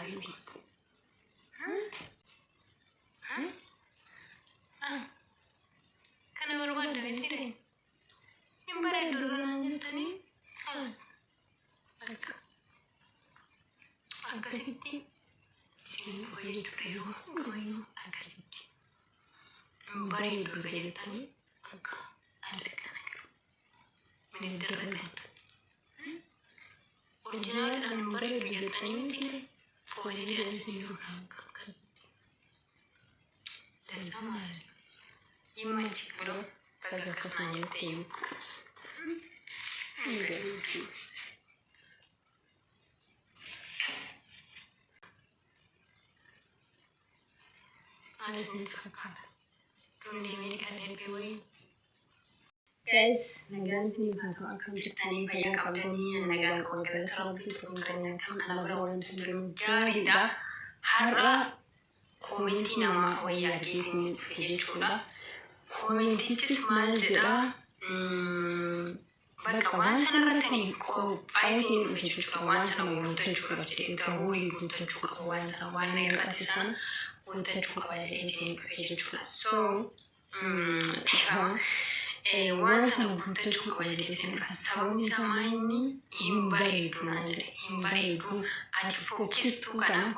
habibi. Kana barbaadda beekire hin bareeddu ganaan jettanii kalas bakka akkasitti isin fayyadudha yoo hundumayyuu akkasitti hin bareeddu jettanii akka adda kana ministeera ganda oriijinaaliidhaan hin bareeddu jettanii miti fooyyee isin yoo akkasitti dansa maali Imagine bro, pakai kesenangan teu. Ada sendiri kakak. Dunia ini kan lebih Guys, nagaan sini foto akan ceritain banyak kabarnya nagaan konten terlebih kemudian anak berawan cenderung gari dah. Harga komenti nama wayah gitu jechuudha. Koomentichis maal jedhaa bakka waan sanarratanii qophaa'eetiin dhufe jechuudha. Waan sana guuttachuu qaba jedhee garuurii guuttachuu qaba waan sana waan irratti sana guuttachuu qaba jedheetiin dhufe jechuudha. So waan sana guuttachuu qaba jedheetiin dhufe sababni isaa maayinni hin bareedu naa jedhe hin bareedu ati fokkistuu kana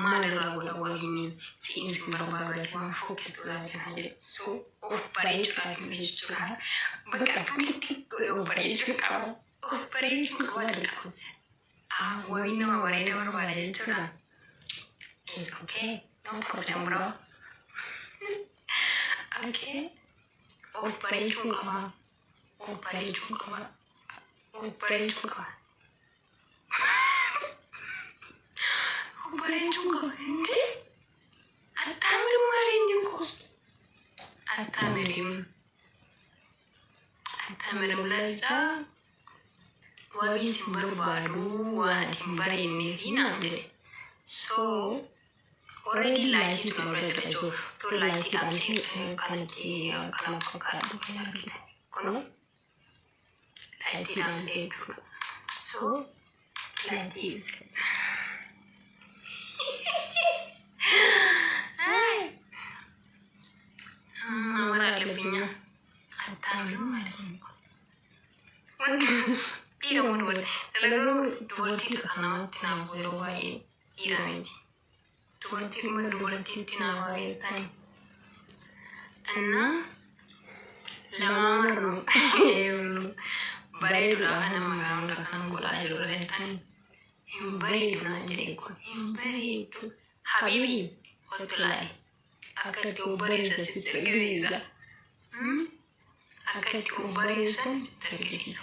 maal irraa godha waayinni siinsi barbaadu ati waan fokkistuu laataa jedhe so of bareechuudhaaf jechuudha. Bakka fuulli godhe of bareechuu qaba. Of bareechuu qaba dadhabu. Waayee nama bareeda barbaada jechuudha. It's okay. No problem bro. Okay. Of bareechuu qaba. Of bareechuu qaba. Of bareechuu qaba. Of bareechuu qaba. Hindi? Attamirum mariin ko. Attamirum lazza wabii sin barbaadu waan ati hin bareennee fi naan jedhe. So already laayitii tu bira jira jiru. Tu laayitii dhaabsee kan itti kana fakkaatu kan argite. Kun laayitii dhaabsee jechuudha. So laayitii ibsa. Amara lebihnya attamirum mariin ko. Dhiira moo dubartii? Garuu dubartii kanamatti naaf yeroo baay'ee dhiira miti. Dubartiitti naaf baay'ee ta'e. Innaa lamaanuu bareeduudhaaf nama garaa kan godhaa jiru reetaan hin bareedu naan jedhee kun hin bareedu. Habiibii kottu laale akka itti of bareessan sitti argisiisa. Akka itti of bareessan sitti argisiisa.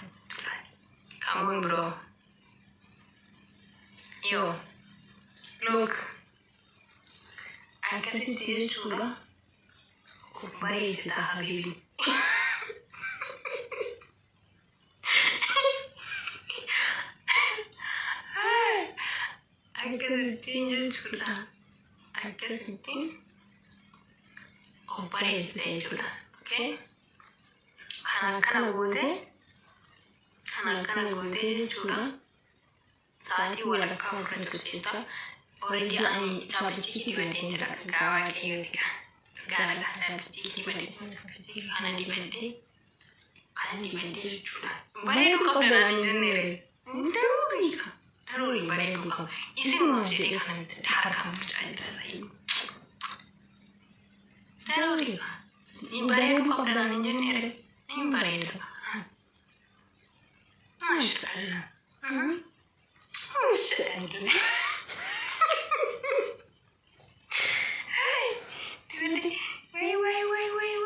Come on, bro. Yo, look. Akkasitti jechuudha. Of bareessita habiibi. Akkasitti jechuudha. Akkasitti of bareessita jechuudha. Okay? Kana gootee jechuudha. Sa'aatii walakkaa ofirra tursiista. Already ani chapstick dibadhee jira. Gaawaa keeyyooti gaala chapstick dibadhee kana dibadhee jechuudha. Bareeduu qabda naan jenneere. Daruuri bareeduu qaba. Isinumaaf jedhee kana harkaan bulchaa jira sayyuu. Daruuri bareeduu qabda naan jenneere. Hin bareedu. Maashaallah. Maashaallah.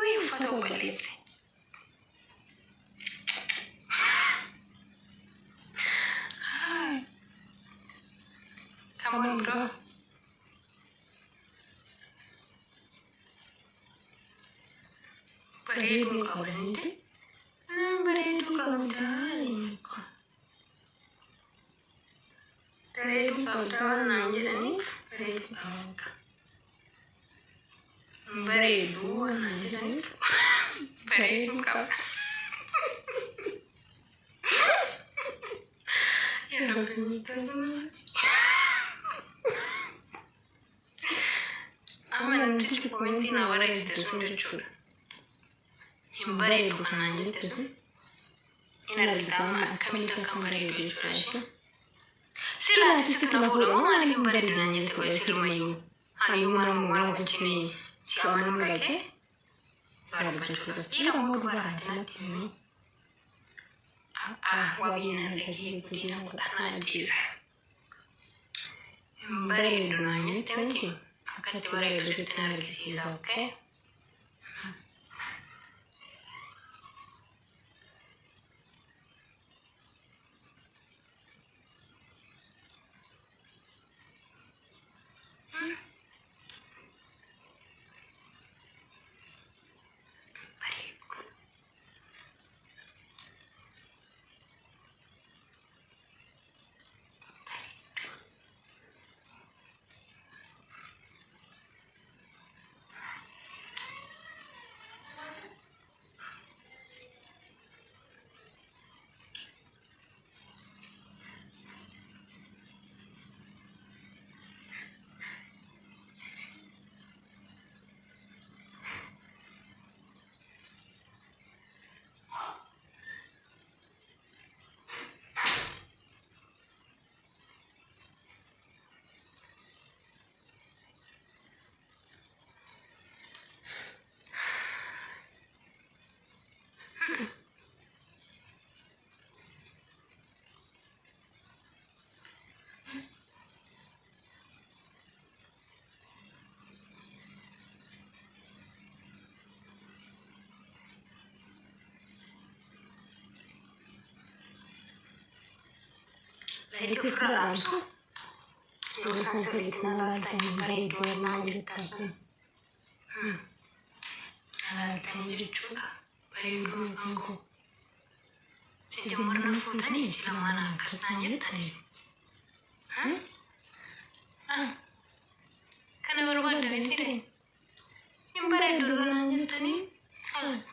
Wait, foto balleesse. Come on, bro. Bareeduu qaba hindi? Bareeduu qabda. Bareeduu qabda naan jedhaniif bareeduu qabda. Bareeduu naan jedhaniif bareeduu qabda. Yeroo kamitti komentii na barreessite sun jechuudha. Hin bareedu kanaan jette sun hin argitama akkamitti akka bareedu jechuudha. Silaati situ na fuudhamu maaliif hin bareedu naan jette qo'ee silumayyuu. Ani mana wajjin si amanuu dhaqee gaargachuudha. Dhiira moo dubaraati natti himi. Wabiin argee guddina godhanaa ajjeesa. Hin bareedu naan jette miti akkatti bareedu sitti na argisiisa okkee. Itu frase. Urusan selitnya lantai bareedu naan jettaa sun. Lantai jechuudha. Bareedu kan koo. Si jammarna fuutanii si lamaan akkas naan jettanii. Kana barbaadda beektere. Hin bareedu naan jettanii. Kalas.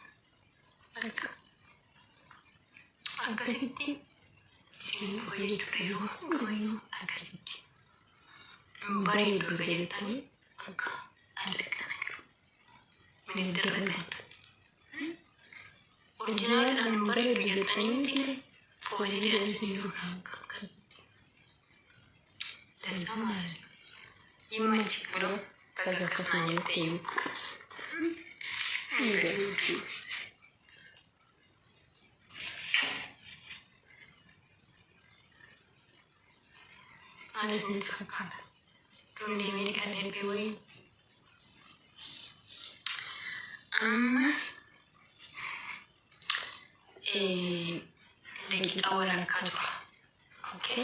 Akkasitti. Sini bareedu yoo hundumayyuu akkasitti. Bareedu jettanii akka adda kana jiru. Ministeera kan. Oriijinaaliidhaan bareedu jettanii miti foolii jedhamsiin jiru akka. Dansaa maali? Dhimma achi biroo bakka akkasaan jettee iyyuu. Asin fakkaata. Dundi miidhagaa deebi'ee wayii. Amma daqiiqaa walakkaa tura. Okay?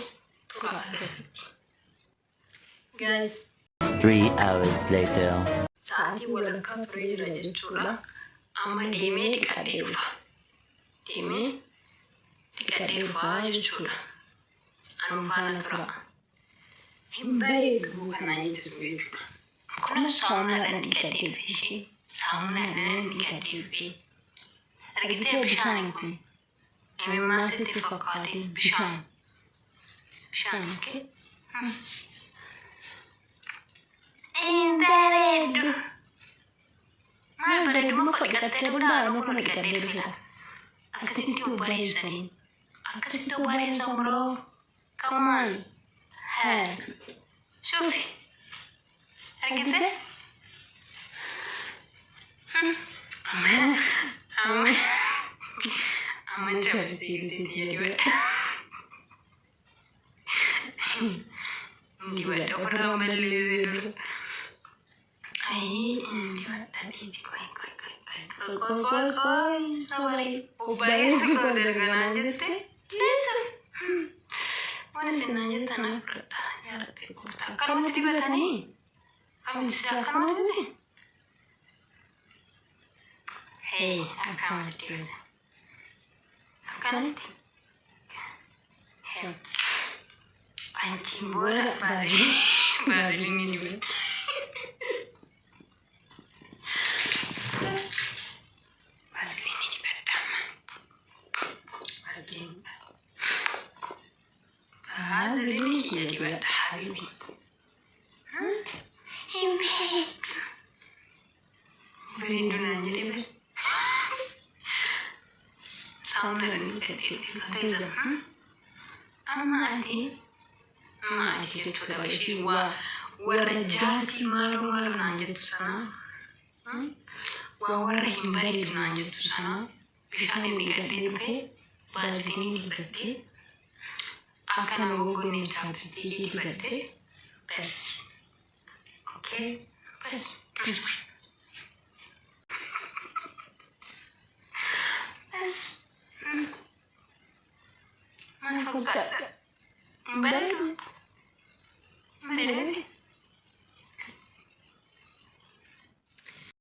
Tura akkasitti. Guys. 3 hours later. Sa'aatii walakkaa turee jira jechuudha. Amma deemee dhiqadhee dhufa. Deemee dhiqadhee dhufa jechuudha. Anu faana tura. Hin bareedu kanaan jettu jechuudha. Kun saamunaadhaan dhiqadhee dhufee saamunaadhaan dhiqadhee dhufee argitee bishaan kun imimmaan sitti fakkaatee bishaan okay? Hin bareedu. Maal bareedu muka dhiqattee dhudhaa muka dhiqadhee dhufeera. Akkasitti bareessanii akkasitti bareessan biroo come on. شوفي رقدت أما تبسي دي ولا أخرى مليزير أي دي ولا دي كوي سوري وبايس كل رجعنا جتة لازم وانا سناجة تنا يا ربي كم تبغى تاني كم تسا كم تبغى هي أكمل تبغى أكمل هي أنتي بولا بازي مين بولا هذا اللي هي جوات حبيبي. bareedu naan jedhee bare. Saamunaan gadi filatee jira. Amma ati jechuudha ishii warra jaartii maaloo naan jettu sana waa warra hin bareedu naan jettu sana bishaan dhiqadhee dhufee baaziliinii dibadhee akkana gogoonee chaapstikii dibadhee bas. Okay, bas. Maal fakkaata? Bareedu.